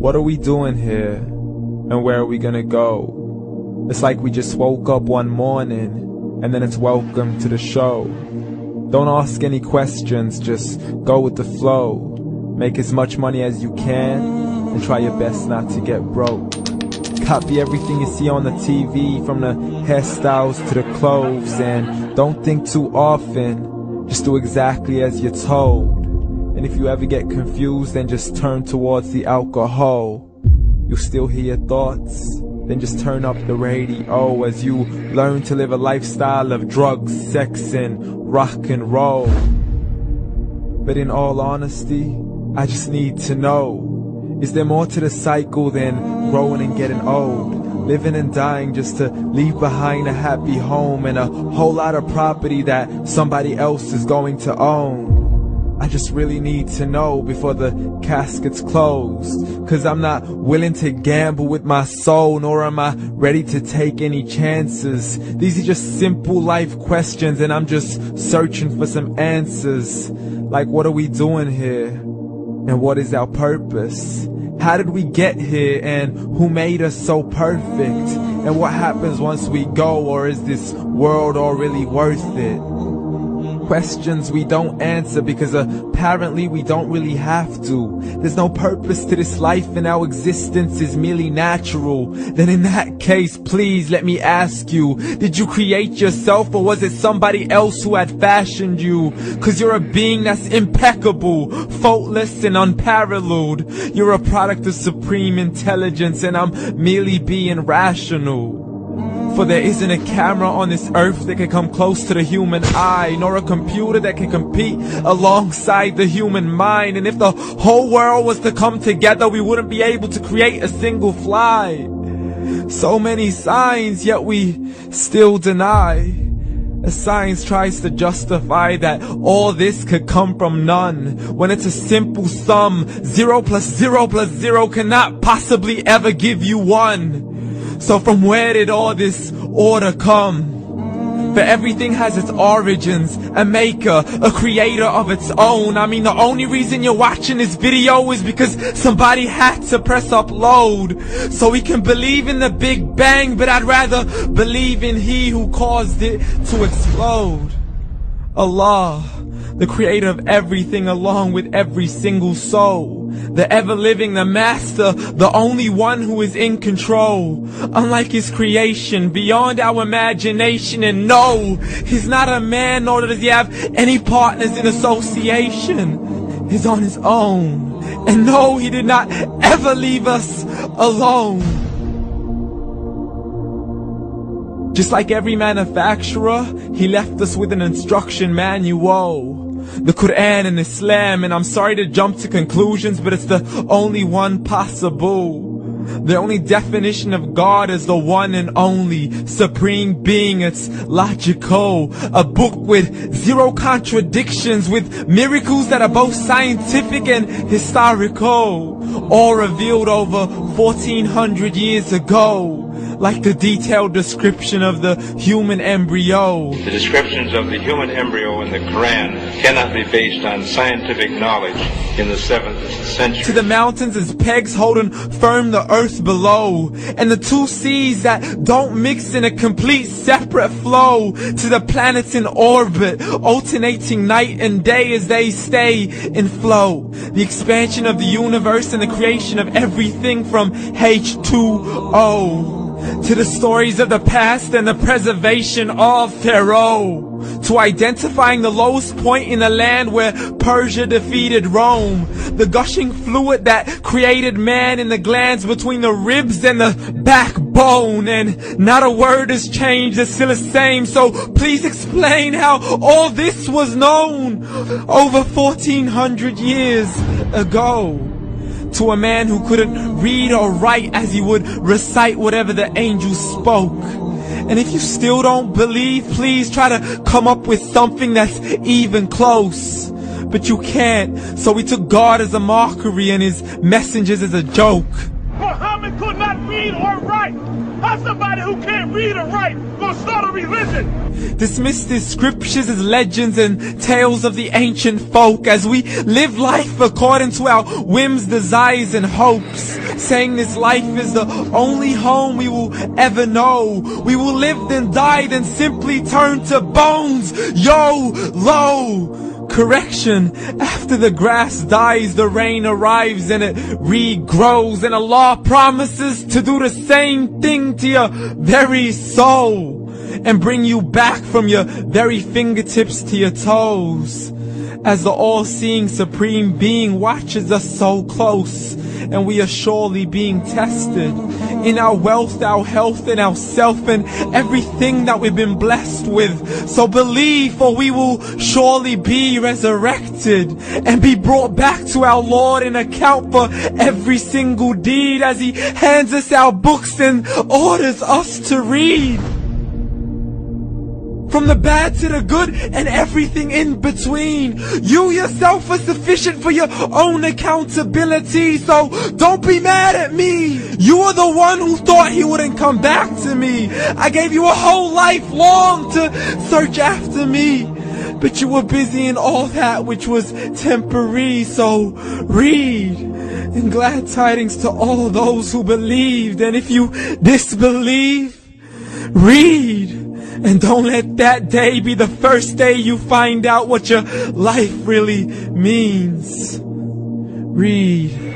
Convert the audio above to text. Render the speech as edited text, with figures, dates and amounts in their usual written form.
What are we doing here? And where are we gonna go? It's like we just woke up one morning, and then it's welcome to the show. Don't ask any questions, just go with the flow. Make as much money as you can, and try your best not to get broke. Copy everything you see on the TV, from the hairstyles to the clothes, and don't think too often, just do exactly as you're told. And if you ever get confused, then just turn towards the alcohol. You'll still hear your thoughts, then just turn up the radio as you learn to live a lifestyle of drugs, sex, and rock and roll. But in all honesty, I just need to know, is there more to the cycle than growing and getting old? Living and dying just to leave behind a happy home and a whole lot of property that somebody else is going to own. I just really need to know before the casket's closed, 'cause I'm not willing to gamble with my soul, nor am I ready to take any chances. These are just simple life questions, and I'm just searching for some answers. Like, what are we doing here? And what is our purpose? How did we get here, and who made us so perfect? And what happens once we go, or is this world all really worth it? Questions we don't answer because apparently we don't really have to. There's no purpose to this life and our existence is merely natural. Then in that case, please let me ask you, did you create yourself, or was it somebody else who had fashioned you? 'Cause you're a being that's impeccable, faultless and unparalleled. You're a product of supreme intelligence, and I'm merely being rational. For there isn't a camera on this earth that can come close to the human eye, nor a computer that can compete alongside the human mind. And if the whole world was to come together, we wouldn't be able to create a single fly. So many signs, yet we still deny. As science tries to justify that all this could come from none, when it's a simple sum. 0 plus 0 plus 0 cannot possibly ever give you 1. So from where did all this order come? For everything has its origins, a maker, a creator of its own. I mean, the only reason you're watching this video is because somebody had to press upload. So we can believe in the Big Bang, but I'd rather believe in He who caused it to explode. Allah, the creator of everything along with every single soul. The ever-living, the master, the only one who is in control. Unlike his creation, beyond our imagination. And no, he's not a man, nor does he have any partners in association. He's on his own. And no, he did not ever leave us alone. Just like every manufacturer, he left us with an instruction manual. The Quran and Islam, and I'm sorry to jump to conclusions, but it's the only one possible. The only definition of God is the one and only supreme being. It's logical, a book with 0 contradictions, with miracles that are both scientific and historical, all revealed over 1400 years ago. Like the detailed description of the human embryo. The descriptions of the human embryo in the Quran cannot be based on scientific knowledge in the 7th century. To the mountains as pegs holding firm the earth below, and the 2 seas that don't mix in a complete separate flow. To the planets in orbit, alternating night and day as they stay in flow. The expansion of the universe and the creation of everything from H2O. To the stories of the past and the preservation of Pharaoh. To identifying the lowest point in the land where Persia defeated Rome. The gushing fluid that created man in the glands between the ribs and the backbone. And not a word has changed, it's still the same. So please explain how all this was known over 1400 years ago. To a man who couldn't read or write, as he would recite whatever the angels spoke. And if you still don't believe, please try to come up with something that's even close. But you can't, so we took God as a mockery and his messengers as a joke. Muhammad could not read or write. How's somebody who can't read or write gonna start a religion? Dismiss these scriptures as legends and tales of the ancient folk as we live life according to our whims, desires and hopes, saying this life is the only home we will ever know. We will live then die then simply turn to bones. YOLO! Correction, after the grass dies, the rain arrives and it regrows, and Allah promises to do the same thing to your very soul and bring you back from your very fingertips to your toes, as the all-seeing supreme being watches us so close, and we are surely being tested in our wealth, our health, and our self, and everything that we've been blessed with. So believe, for we will surely be resurrected and be brought back to our Lord and account for every single deed, as He hands us our books and orders us to read. From the bad to the good and everything in between. You yourself are sufficient for your own accountability, so don't be mad at me. You are the one who thought He wouldn't come back to me. I gave you a whole life long to search after me, but you were busy in all that which was temporary. So read, and glad tidings to all those who believed. And if you disbelieve, read. And don't let that day be the first day you find out what your life really means. Read.